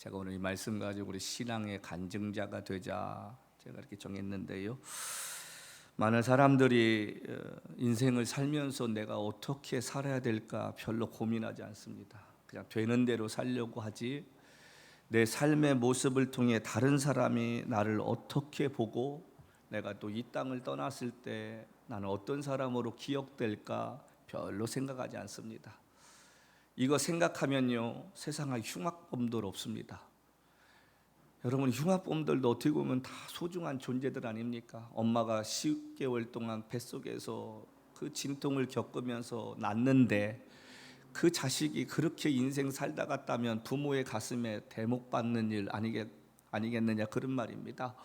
제가 오늘 이 말씀 가지고 우리 신앙의 간증자가 되자 제가 이렇게 정했는데요. 많은 사람들이 인생을 살면서 내가 어떻게 살아야 될까 별로 고민하지 않습니다. 그냥 되는 대로 살려고 하지, 내 삶의 모습을 통해 다른 사람이 나를 어떻게 보고 내가 또 이 땅을 떠났을 때 나는 어떤 사람으로 기억될까 별로 생각하지 않습니다. 이거 생각하면요, 세상에 흉악범들 없습니다. 여러분, 흉악범들도 어떻게 보면 다 소중한 존재들 아닙니까? 엄마가 10개월 동안 뱃속에서 그 진통을 겪으면서 낳는데 그 자식이 그렇게 인생 살다 갔다면 부모의 가슴에 대목받는 일 아니겠느냐, 그런 말입니다.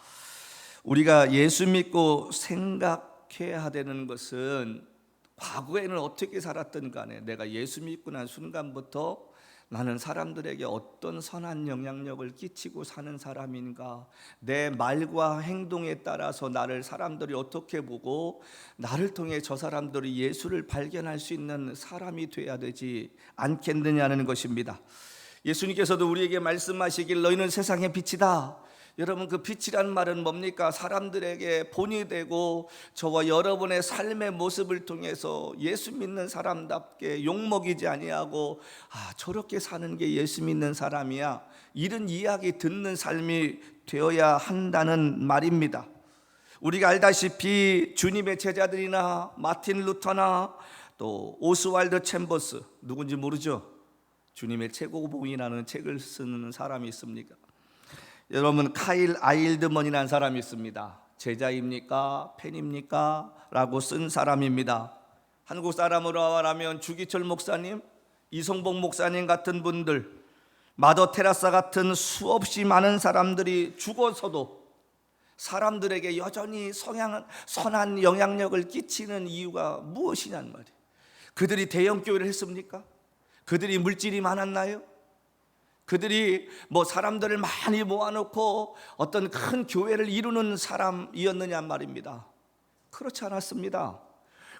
우리가 예수 믿고 생각해야 되는 것은 과거에는 어떻게 살았든 간에 내가 예수 믿고 난 순간부터 나는 사람들에게 어떤 선한 영향력을 끼치고 사는 사람인가, 내 말과 행동에 따라서 나를 사람들이 어떻게 보고 나를 통해 저 사람들이 예수를 발견할 수 있는 사람이 돼야 되지 않겠느냐는 것입니다. 예수님께서도 우리에게 말씀하시길 너희는 세상의 빛이다. 여러분, 그 빛이란 말은 뭡니까? 사람들에게 본이 되고 저와 여러분의 삶의 모습을 통해서 예수 믿는 사람답게 욕먹이지 아니하고 저렇게 사는 게 예수 믿는 사람이야, 이런 이야기 듣는 삶이 되어야 한다는 말입니다. 우리가 알다시피 주님의 제자들이나 마틴 루터나 또 오스왈드 챔버스, 누군지 모르죠? 주님의 최고봉이라는 책을 쓰는 사람이 있습니까? 여러분, 카일 아일드먼이라는 사람이 있습니다. 제자입니까? 팬입니까? 라고 쓴 사람입니다. 한국 사람으로 말하면 주기철 목사님, 이성복 목사님 같은 분들, 마더 테라사 같은 수없이 많은 사람들이 죽어서도 사람들에게 여전히 선한 영향력을 끼치는 이유가 무엇이냐는 말이에요. 그들이 대형교회를 했습니까? 그들이 물질이 많았나요? 그들이 사람들을 많이 모아놓고 어떤 큰 교회를 이루는 사람이었느냐 말입니다. 그렇지 않았습니다.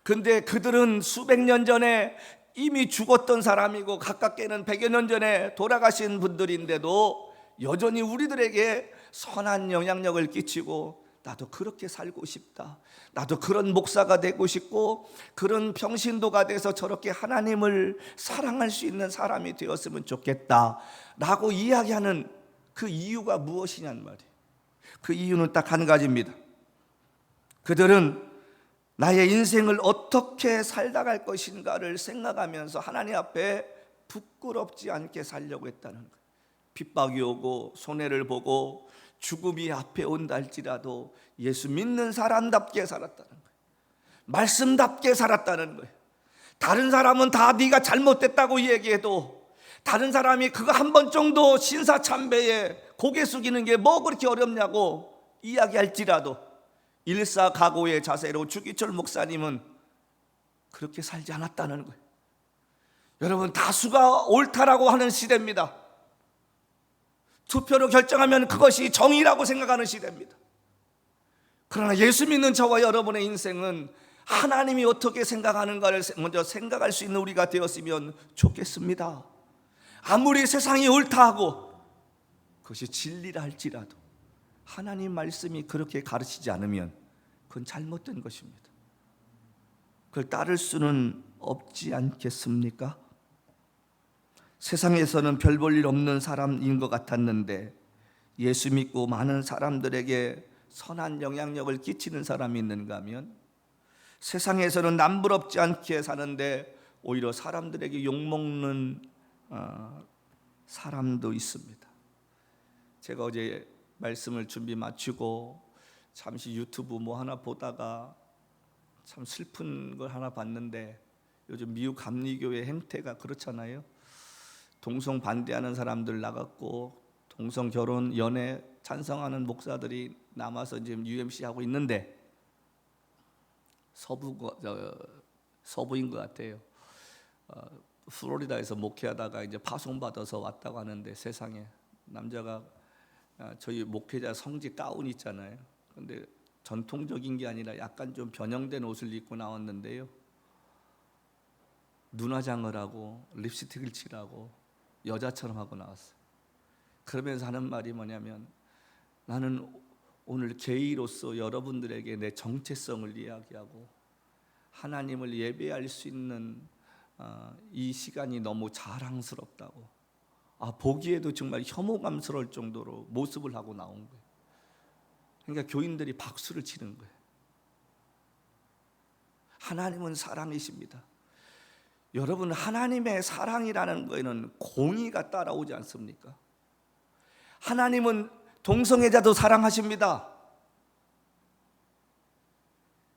근데 그들은 수백 년 전에 이미 죽었던 사람이고 가깝게는 100여 년 전에 돌아가신 분들인데도 여전히 우리들에게 선한 영향력을 끼치고, 나도 그렇게 살고 싶다, 나도 그런 목사가 되고 싶고 그런 평신도가 돼서 저렇게 하나님을 사랑할 수 있는 사람이 되었으면 좋겠다 라고 이야기하는 그 이유가 무엇이냐는 말이에요. 그 이유는 딱 한 가지입니다. 그들은 나의 인생을 어떻게 살다 갈 것인가를 생각하면서 하나님 앞에 부끄럽지 않게 살려고 했다는 거예요. 핍박이 오고 손해를 보고 죽음이 앞에 온다 할지라도 예수 믿는 사람답게 살았다는 거예요. 말씀답게 살았다는 거예요. 다른 사람은 다 네가 잘못됐다고 얘기해도, 다른 사람이 그거 한 번 정도 신사참배에 고개 숙이는 게 뭐 그렇게 어렵냐고 이야기할지라도 일사각오의 자세로 주기철 목사님은 그렇게 살지 않았다는 거예요. 여러분, 다수가 옳다라고 하는 시대입니다. 투표로 결정하면 그것이 정의라고 생각하는 시대입니다. 그러나 예수 믿는 저와 여러분의 인생은 하나님이 어떻게 생각하는가를 먼저 생각할 수 있는 우리가 되었으면 좋겠습니다. 아무리 세상이 옳다 하고 그것이 진리라 할지라도 하나님 말씀이 그렇게 가르치지 않으면 그건 잘못된 것입니다. 그걸 따를 수는 없지 않겠습니까? 세상에서는 별 볼 일 없는 사람인 것 같았는데 예수 믿고 많은 사람들에게 선한 영향력을 끼치는 사람이 있는가 하면, 세상에서는 남부럽지 않게 사는데 오히려 사람들에게 욕먹는 사람도 있습니다. 제가 어제 말씀을 준비 마치고 잠시 유튜브 하나 보다가 참 슬픈 걸 하나 봤는데, 요즘 미국 감리교회 행태가 그렇잖아요. 동성 반대하는 사람들 나갔고 동성 결혼 연애 찬성하는 목사들이 남아서 지금 UMC 하고 있는데, 서부인 것 같아요. 플로리다에서 목회하다가 이제 파송받아서 왔다고 하는데, 세상에 남자가 저희 목회자 성지 가운 있잖아요. 근데 전통적인 게 아니라 약간 좀 변형된 옷을 입고 나왔는데요, 눈화장을 하고 립스틱을 칠하고 여자처럼 하고 나왔어요. 그러면서 하는 말이 뭐냐면, 나는 오늘 게이로서 여러분들에게 내 정체성을 이야기하고 하나님을 예배할 수 있는 이 시간이 너무 자랑스럽다고, 보기에도 정말 혐오감스러울 정도로 모습을 하고 나온 거예요. 그러니까 교인들이 박수를 치는 거예요. 하나님은 사랑이십니다. 여러분, 하나님의 사랑이라는 거에는 공의가 따라오지 않습니까? 하나님은 동성애자도 사랑하십니다.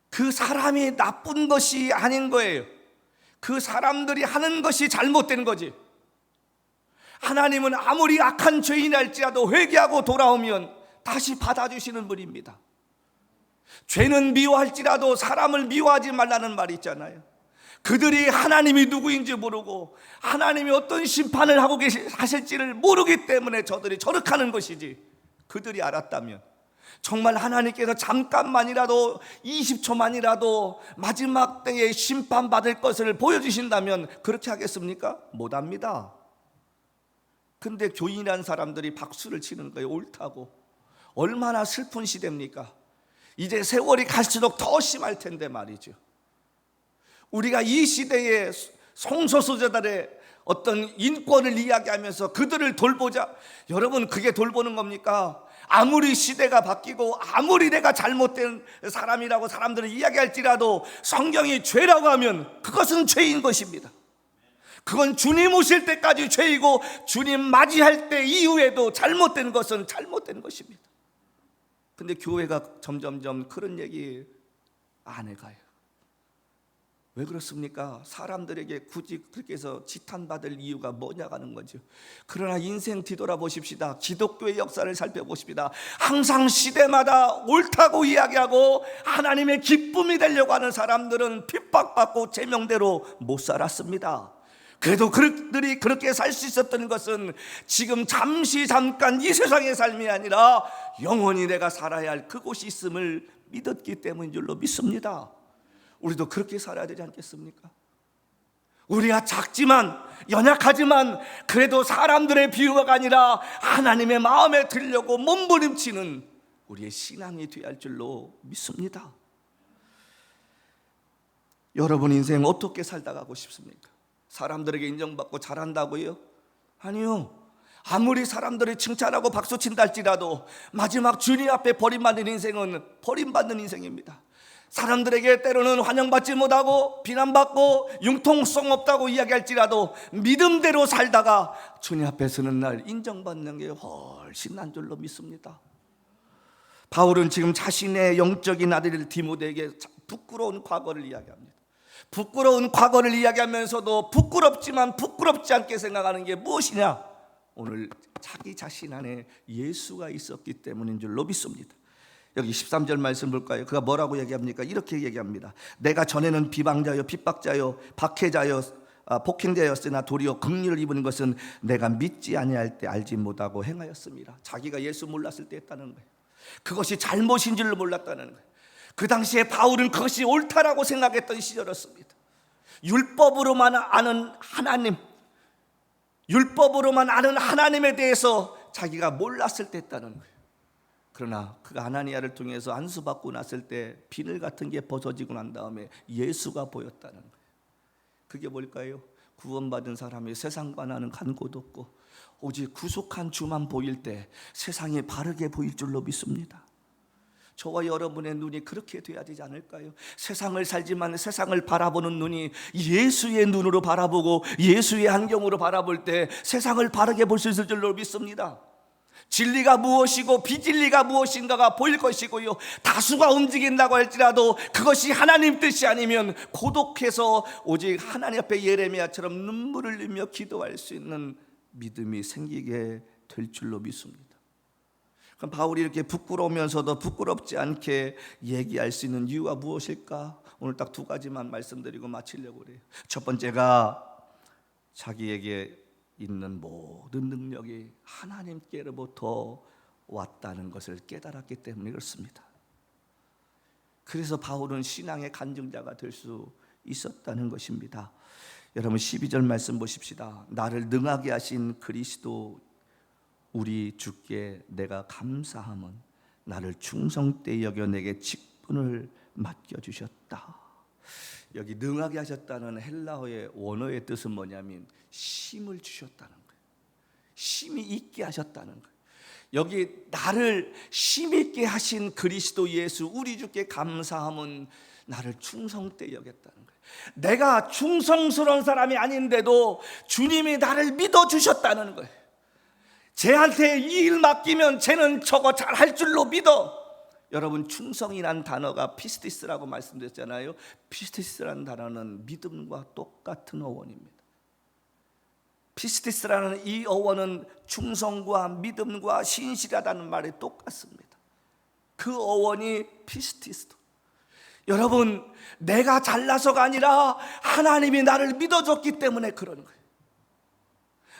그 사람이 나쁜 것이 아닌 거예요. 그 사람들이 하는 것이 잘못된 거지. 하나님은 아무리 악한 죄인일지라도 회개하고 돌아오면 다시 받아주시는 분입니다. 죄는 미워할지라도 사람을 미워하지 말라는 말이 있잖아요. 그들이 하나님이 누구인지 모르고 하나님이 어떤 심판을 하고 하실지를 모르기 때문에 저들이 저렇게 것이지, 그들이 알았다면 정말 하나님께서 잠깐만이라도 20초만이라도 마지막 때에 심판받을 것을 보여주신다면 그렇게 하겠습니까? 못합니다. 근데 교인이라는 사람들이 박수를 치는 거예요. 옳다고. 얼마나 슬픈 시대입니까? 이제 세월이 갈수록 더 심할 텐데 말이죠. 우리가 이 시대의 성소수자들의 어떤 인권을 이야기하면서 그들을 돌보자. 여러분, 그게 돌보는 겁니까? 아무리 시대가 바뀌고 아무리 내가 잘못된 사람이라고 사람들은 이야기할지라도 성경이 죄라고 하면 그것은 죄인 것입니다. 그건 주님 오실 때까지 죄이고 주님 맞이할 때 이후에도 잘못된 것은 잘못된 것입니다. 근데 교회가 점점점 그런 얘기 안 해가요. 왜 그렇습니까? 사람들에게 굳이 그렇게 해서 지탄받을 이유가 뭐냐고 하는 거죠. 그러나 인생 뒤돌아보십시다. 기독교의 역사를 살펴보십시다. 항상 시대마다 옳다고 이야기하고 하나님의 기쁨이 되려고 하는 사람들은 핍박받고 제명대로 못 살았습니다. 그래도 그들이 그렇게 살 수 있었던 것은 지금 잠깐 이 세상의 삶이 아니라 영원히 내가 살아야 할 그곳이 있음을 믿었기 때문인 줄로 믿습니다. 우리도 그렇게 살아야 되지 않겠습니까? 우리가 작지만 연약하지만 그래도 사람들의 비유가 아니라 하나님의 마음에 들려고 몸부림치는 우리의 신앙이 되어야 할 줄로 믿습니다. 여러분 인생 어떻게 살다 가고 싶습니까? 사람들에게 인정받고 잘한다고요? 아니요. 아무리 사람들이 칭찬하고 박수친다 할지라도 마지막 주님 앞에 버림받는 인생은 버림받는 인생입니다. 사람들에게 때로는 환영받지 못하고 비난받고 융통성 없다고 이야기할지라도 믿음대로 살다가 주님 앞에 서는 날 인정받는 게 훨씬 난 줄로 믿습니다. 바울은 지금 자신의 영적인 아들 디모데에게 부끄러운 과거를 이야기합니다. 부끄러운 과거를 이야기하면서도 부끄럽지만 부끄럽지 않게 생각하는 게 무엇이냐? 오늘 자기 자신 안에 예수가 있었기 때문인 줄로 믿습니다. 여기 13절 말씀 볼까요? 그가 뭐라고 얘기합니까? 이렇게 얘기합니다. 내가 전에는 비방자요 비박자요 박해자요 폭행자였으나 도리어 긍휼을 입은 것은 내가 믿지 아니할 때 알지 못하고 행하였습니다. 자기가 예수 몰랐을 때 했다는 거예요. 그것이 잘못인 줄로 몰랐다는 거예요. 그 당시에 바울은 그것이 옳다라고 생각했던 시절이었습니다. 율법으로만 아는 하나님, 율법으로만 아는 하나님에 대해서 자기가 몰랐을 때 했다는 거예요. 그러나 그가 아나니아를 통해서 안수받고 났을 때 비늘 같은 게 벗어지고 난 다음에 예수가 보였다는 거예요. 그게 뭘까요? 구원받은 사람이 세상과 나는 간 곳 없고 오직 구속한 주만 보일 때 세상이 바르게 보일 줄로 믿습니다. 저와 여러분의 눈이 그렇게 돼야 되지 않을까요? 세상을 살지만 세상을 바라보는 눈이 예수의 눈으로 바라보고 예수의 안경으로 바라볼 때 세상을 바르게 볼 수 있을 줄로 믿습니다. 진리가 무엇이고 비진리가 무엇인가가 보일 것이고요, 다수가 움직인다고 할지라도 그것이 하나님 뜻이 아니면 고독해서 오직 하나님 앞에 예레미야처럼 눈물을 흘리며 기도할 수 있는 믿음이 생기게 될 줄로 믿습니다. 그럼 바울이 이렇게 부끄러우면서도 부끄럽지 않게 얘기할 수 있는 이유가 무엇일까? 오늘 딱 두 가지만 말씀드리고 마치려고 그래요. 첫 번째가 자기에게 있는 모든 능력이 하나님께로부터 왔다는 것을 깨달았기 때문에 그렇습니다. 그래서 바울은 신앙의 간증자가 될 수 있었다는 것입니다. 여러분 12절 말씀 보십시다. 나를 능하게 하신 그리스도 우리 주께 내가 감사함은 나를 충성되이 여겨 내게 직분을 맡겨주셨다. 여기 능하게 하셨다는 헬라어의 원어의 뜻은 뭐냐면 힘을 주셨다는 거예요. 힘이 있게 하셨다는 거예요. 여기 나를 힘있게 하신 그리스도 예수 우리 주께 감사함은 나를 충성되이 여겼다는 거예요. 내가 충성스러운 사람이 아닌데도 주님이 나를 믿어주셨다는 거예요. 쟤한테 이 일 맡기면 쟤는 저거 잘할 줄로 믿어. 여러분, 충성이란 단어가 피스티스라고 말씀드렸잖아요. 피스티스라는 단어는 믿음과 똑같은 어원입니다. 피스티스라는 이 어원은 충성과 믿음과 신실하다는 말이 똑같습니다. 그 어원이 피스티스도. 여러분, 내가 잘나서가 아니라 하나님이 나를 믿어줬기 때문에 그러는 거예요.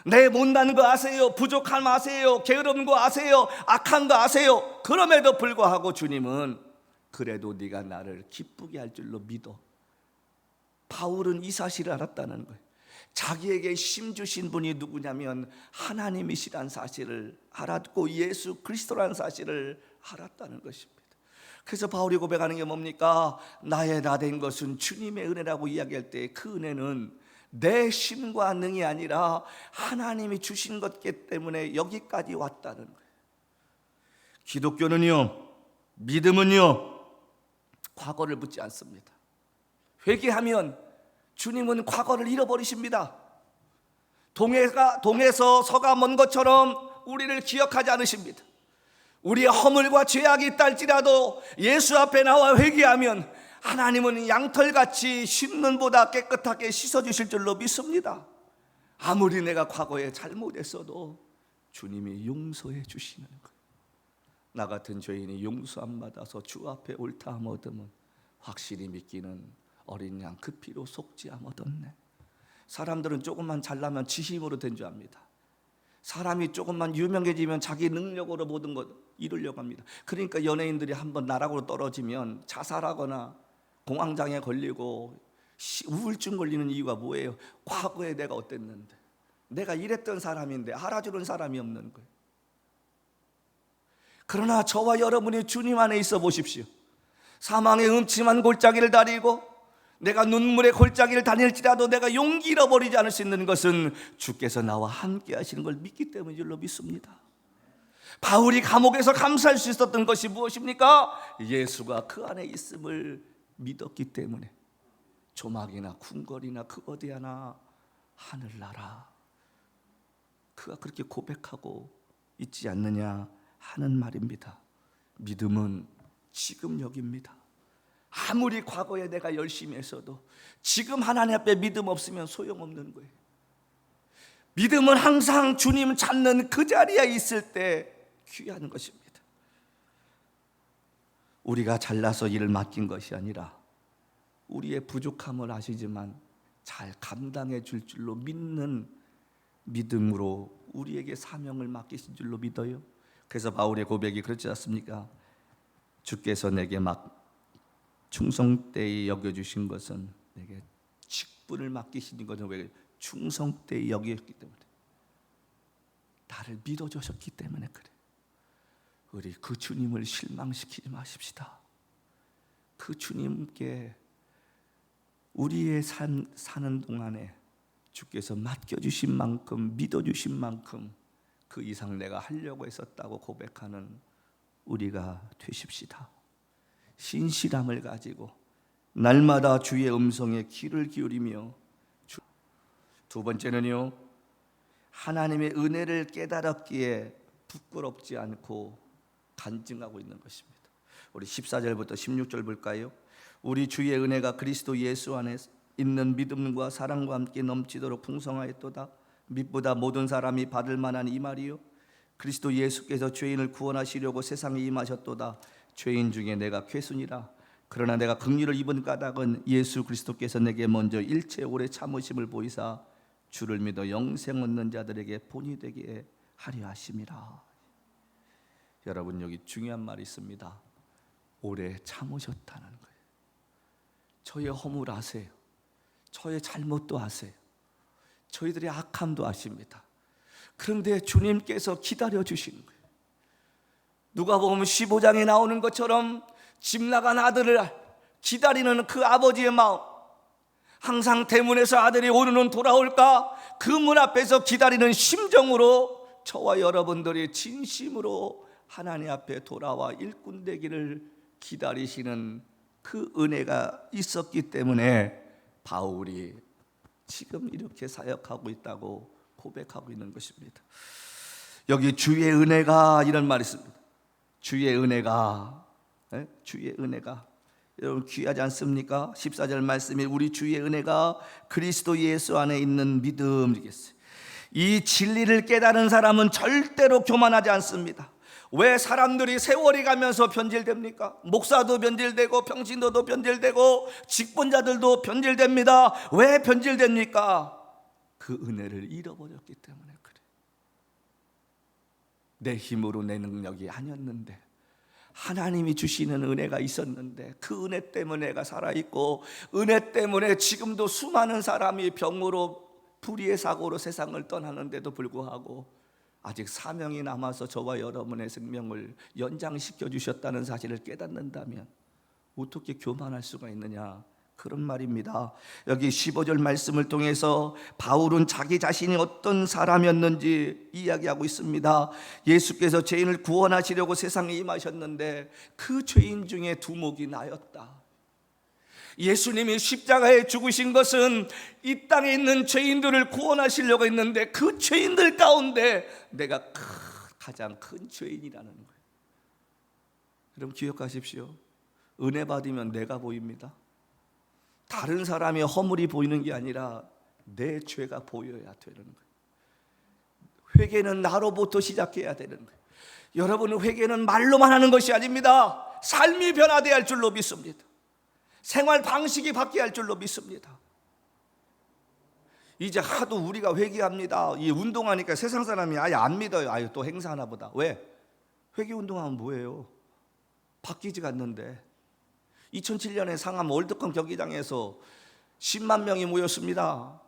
내 못난 거 아세요? 부족함 아세요? 게으름 거 아세요? 악한 거 아세요? 그럼에도 불구하고 주님은 그래도 네가 나를 기쁘게 할 줄로 믿어. 바울은 이 사실을 알았다는 거예요. 자기에게 힘 주신 분이 누구냐면 하나님이시란 사실을 알았고 예수 그리스도라는 사실을 알았다는 것입니다. 그래서 바울이 고백하는 게 뭡니까? 나의 나 된 것은 주님의 은혜라고 이야기할 때 그 은혜는 내 힘과 능이 아니라 하나님이 주신 것이기 때문에 여기까지 왔다는 거예요. 기독교는요, 믿음은요, 과거를 묻지 않습니다. 회개하면 주님은 과거를 잃어버리십니다. 동에서 서가 먼 것처럼 우리를 기억하지 않으십니다. 우리의 허물과 죄악이 있다 할지라도 예수 앞에 나와 회개하면 하나님은 양털같이 씻는 보다 깨끗하게 씻어주실 줄로 믿습니다. 아무리 내가 과거에 잘못했어도 주님이 용서해 주시는 거예요. 나 같은 죄인이 용서 안 받아서 주 앞에 옳다함 얻으면 확실히 믿기는 어린 양 그 피로 속지함 얻었네. 사람들은 조금만 잘나면 지 힘으로 된 줄 압니다. 사람이 조금만 유명해지면 자기 능력으로 모든 것 이루려고 합니다. 그러니까 연예인들이 한번 나락으로 떨어지면 자살하거나 공황장애 걸리고 우울증 걸리는 이유가 뭐예요? 과거에 내가 어땠는데, 내가 이랬던 사람인데 알아주는 사람이 없는 거예요. 그러나 저와 여러분이 주님 안에 있어 보십시오. 사망의 음침한 골짜기를 다니고 내가 눈물의 골짜기를 다닐지라도 내가 용기 잃어버리지 않을 수 있는 것은 주께서 나와 함께 하시는 걸 믿기 때문인 줄로 믿습니다. 바울이 감옥에서 감사할 수 있었던 것이 무엇입니까? 예수가 그 안에 있음을 믿었기 때문에. 조막이나 궁궐이나 그 어디 하나 하늘나라, 그가 그렇게 고백하고 있지 않느냐 하는 말입니다. 믿음은 지금 여기입니다. 아무리 과거에 내가 열심히 했어도 지금 하나님 앞에 믿음 없으면 소용없는 거예요. 믿음은 항상 주님 찾는 그 자리에 있을 때 귀한 것입니다. 우리가 잘나서 일을 맡긴 것이 아니라 우리의 부족함을 아시지만 잘 감당해 줄 줄로 믿는 믿음으로 우리에게 사명을 맡기신 줄로 믿어요. 그래서 바울의 고백이 그렇지 않습니까? 주께서 내게 막 충성되이 여겨주신 것은 내게 직분을 맡기신 것은 왜 충성되이 여겼기 때문에, 나를 믿어주셨기 때문에 그래. 우리 그 주님을 실망시키지 마십시다. 그 주님께 우리의 사는 동안에 주께서 맡겨주신 만큼, 믿어주신 만큼 그 이상 내가 하려고 했었다고 고백하는 우리가 되십시다. 신실함을 가지고 날마다 주의 음성에 귀를 기울이며, 두 번째는요, 하나님의 은혜를 깨달았기에 부끄럽지 않고 간증하고 있는 것입니다. 우리 14절부터 16절 볼까요? 우리 주의 은혜가 그리스도 예수 안에 있는 믿음과 사랑과 함께 넘치도록 풍성하였도다. 믿보다 모든 사람이 받을 만한 이 말이요, 그리스도 예수께서 죄인을 구원하시려고 세상에 임하셨도다. 죄인 중에 내가 괴순이라. 그러나 내가 긍휼을 입은 까닭은 예수 그리스도께서 내게 먼저 일체 오래 참으심을 보이사 주를 믿어 영생 얻는 자들에게 본이 되게 하려 하심이라. 여러분, 여기 중요한 말이 있습니다. 오래 참으셨다는 거예요. 저의 허물 아세요. 저의 잘못도 아세요. 저희들의 악함도 아십니다. 그런데 주님께서 기다려 주시는 거예요. 누가복음 15장에 나오는 것처럼 집 나간 아들을 기다리는 그 아버지의 마음, 항상 대문에서 아들이 오늘은 돌아올까 그 문 앞에서 기다리는 심정으로 저와 여러분들이 진심으로 하나님 앞에 돌아와 일꾼 되기를 기다리시는 그 은혜가 있었기 때문에 바울이 지금 이렇게 사역하고 있다고 고백하고 있는 것입니다. 여기 주의 은혜가 이런 말이 있습니다. 주의 은혜가, 주의 은혜가 여러분 귀하지 않습니까? 14절 말씀이 우리 주의 은혜가 그리스도 예수 안에 있는 믿음이겠어요. 이 진리를 깨달은 사람은 절대로 교만하지 않습니다. 왜 사람들이 세월이 가면서 변질됩니까? 목사도 변질되고 평신도도 변질되고 직분자들도 변질됩니다. 왜 변질됩니까? 그 은혜를 잃어버렸기 때문에 그래. 내 힘으로 내 능력이 아니었는데 하나님이 주시는 은혜가 있었는데 그 은혜 때문에 내가 살아있고 은혜 때문에 지금도 수많은 사람이 병으로 불의의 사고로 세상을 떠나는데도 불구하고 아직 사명이 남아서 저와 여러분의 생명을 연장시켜 주셨다는 사실을 깨닫는다면 어떻게 교만할 수가 있느냐, 그런 말입니다. 여기 15절 말씀을 통해서 바울은 자기 자신이 어떤 사람이었는지 이야기하고 있습니다. 예수께서 죄인을 구원하시려고 세상에 임하셨는데 그 죄인 중에 두목이 나였다. 예수님이 십자가에 죽으신 것은 이 땅에 있는 죄인들을 구원하시려고 했는데 그 죄인들 가운데 내가 가장 큰 죄인이라는 거예요. 그럼 기억하십시오. 은혜 받으면 내가 보입니다. 다른 사람의 허물이 보이는 게 아니라 내 죄가 보여야 되는 거예요. 회개는 나로부터 시작해야 되는 거예요. 여러분, 회개는 말로만 하는 것이 아닙니다. 삶이 변화되어야 할 줄로 믿습니다. 생활 방식이 바뀌어야 할 줄로 믿습니다. 이제 하도 우리가 회개합니다. 이 운동하니까 세상 사람이 아예 안 믿어요. 아유, 또 행사하나 보다. 왜? 회개 운동하면 뭐예요? 바뀌지가 않는데. 2007년에 상암 월드컵 경기장에서 10만 명이 모였습니다.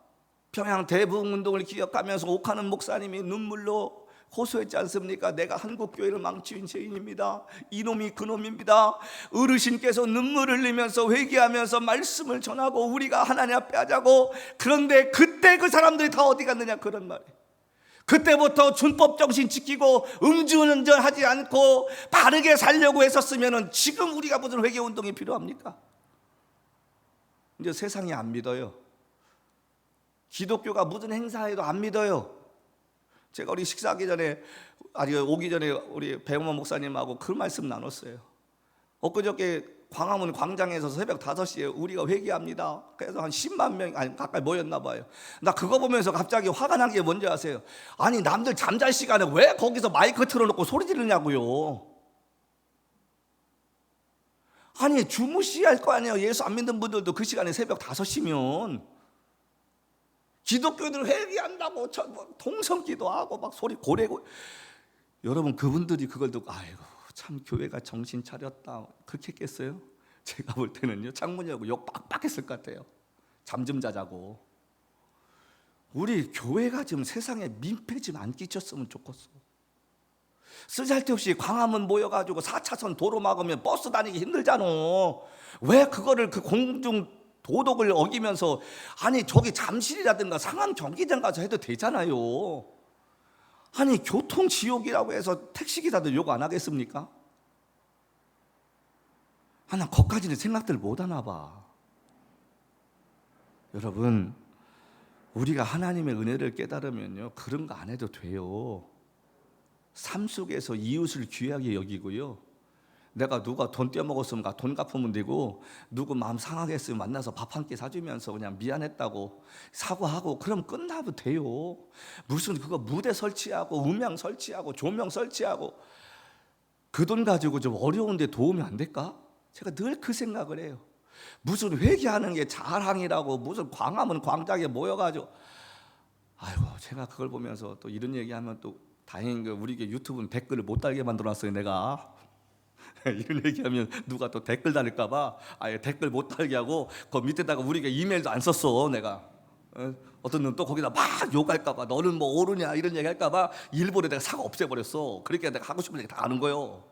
평양 대부흥운동을 기억하면서 옥하는 목사님이 눈물로 호소했지 않습니까? 내가 한국교회를 망친 죄인입니다. 이놈이 그놈입니다. 어르신께서 눈물을 흘리면서 회개하면서 말씀을 전하고 우리가 하나님 앞에 하자고. 그런데 그때 그 사람들이 다 어디 갔느냐, 그런 말이에요. 그때부터 준법 정신 지키고 음주운전하지 않고 바르게 살려고 했었으면 지금 우리가 무슨 회개 운동이 필요합니까? 이제 세상이 안 믿어요. 기독교가 무슨 행사해도 안 믿어요. 제가 우리 식사하기 전에, 오기 전에 우리 배영만 목사님하고 그 말씀 나눴어요. 엊그저께 광화문 광장에서 새벽 5시에 우리가 회개합니다. 그래서 한 10만 명 가까이 모였나 봐요. 나 그거 보면서 갑자기 화가 난 게 뭔지 아세요? 아니, 남들 잠잘 시간에 왜 거기서 마이크 틀어놓고 소리 지르냐고요. 아니, 주무셔야 할 거 아니에요. 예수 안 믿는 분들도 그 시간에 새벽 5시면 기독교인들 회개한다고 통성기도하고 막 소리 고래고. 여러분, 그분들이 그걸 듣고 아이고 참 교회가 정신 차렸다 그렇게 했겠어요? 제가 볼 때는요, 창문 열고 욕 빡빡 했을 것 같아요. 잠 좀 자자고. 우리 교회가 지금 세상에 민폐 좀 안 끼쳤으면 좋겠어. 쓰잘데없이 광화문 모여가지고 4차선 도로 막으면 버스 다니기 힘들잖아. 왜 그거를 그 공중 도덕을 어기면서, 아니 저기 잠실이라든가 상암 경기장 가서 해도 되잖아요. 아니 교통지옥이라고 해서 택시기사들 욕 안 하겠습니까? 난 거기까지는 생각들 못 하나 봐. 여러분, 우리가 하나님의 은혜를 깨달으면요, 그런 거 안 해도 돼요. 삶 속에서 이웃을 귀하게 여기고요, 내가 누가 돈 떼먹었으면 돈 갚으면 되고, 누구 마음 상하게 했으면 만나서 밥 한 끼 사주면서 그냥 미안했다고 사과하고 그럼 끝나도 돼요. 무슨 그거 무대 설치하고 음향 설치하고 조명 설치하고 그 돈 가지고 좀 어려운데 도움이 안 될까? 제가 늘 그 생각을 해요. 무슨 회개하는 게 자랑이라고 무슨 광화문 광장에 모여가지고. 아이고, 제가 그걸 보면서 또 이런 얘기하면 또 다행인 거, 우리 유튜브는 댓글을 못 달게 만들어놨어요, 내가. 이런 얘기하면 누가 또 댓글 달릴까봐 아예 댓글 못 달게 하고 그 밑에다가 우리가 이메일도 안 썼어, 내가. 어떤 놈 또 거기다 막 욕할까봐, 너는 뭐 오르냐 이런 얘기 할까봐 일부러 내가 사과 없애버렸어. 그러니까 내가 하고 싶은 얘기 다 하는 거예요.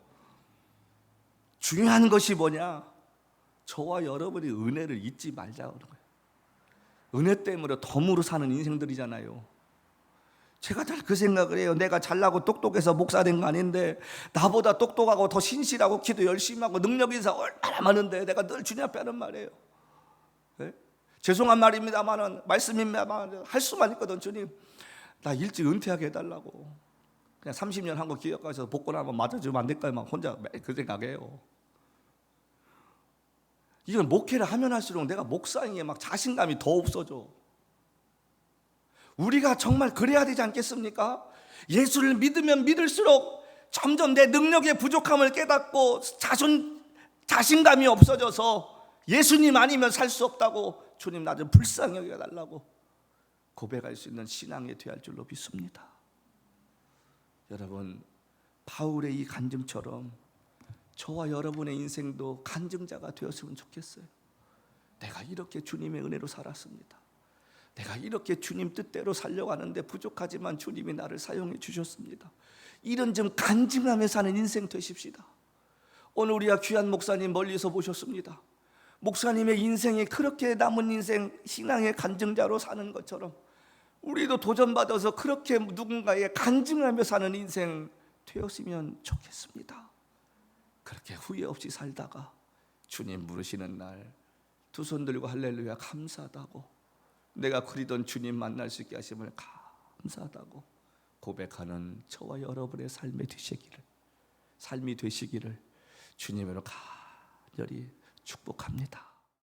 중요한 것이 뭐냐? 저와 여러분이 은혜를 잊지 말자는 거예요. 은혜 때문에 덤으로 사는 인생들이잖아요. 제가 잘 그 생각을 해요. 내가 잘나고 똑똑해서 목사 된 거 아닌데, 나보다 똑똑하고 더 신실하고 기도 열심히 하고 능력 인사 얼마나 많은데 내가 늘 주님 앞에 하는 말이에요. 네? 죄송한 말입니다만은, 말씀입니다만 할 수만 있거든. 주님, 나 일찍 은퇴하게 해달라고. 그냥 30년 한 거 기억해서 복권 한번 맞아주면 안 될까요? 막 혼자 매일 그 생각해요. 이건 목회를 하면 할수록 내가 목사에게 막 자신감이 더 없어져. 우리가 정말 그래야 되지 않겠습니까? 예수를 믿으면 믿을수록 점점 내 능력의 부족함을 깨닫고 자신감이 없어져서 예수님 아니면 살 수 없다고, 주님 나 좀 불쌍히 여겨달라고 고백할 수 있는 신앙이 되어야 할 줄로 믿습니다. 여러분, 바울의 이 간증처럼 저와 여러분의 인생도 간증자가 되었으면 좋겠어요. 내가 이렇게 주님의 은혜로 살았습니다. 내가 이렇게 주님 뜻대로 살려고 하는데 부족하지만 주님이 나를 사용해 주셨습니다. 이런 좀 간증하며 사는 인생 되십시다. 오늘 우리가 귀한 목사님 멀리서 모셨습니다. 목사님의 인생이 그렇게 남은 인생 신앙의 간증자로 사는 것처럼 우리도 도전받아서 그렇게 누군가의 간증하며 사는 인생 되었으면 좋겠습니다. 그렇게 후회 없이 살다가 주님 부르시는 날 두 손 들고 할렐루야 감사하다고, 내가 그리던 주님 만날 수 있게 하심을 감사하다고 고백하는 저와 여러분의 삶이 되시기를 주님으로 간절히 축복합니다.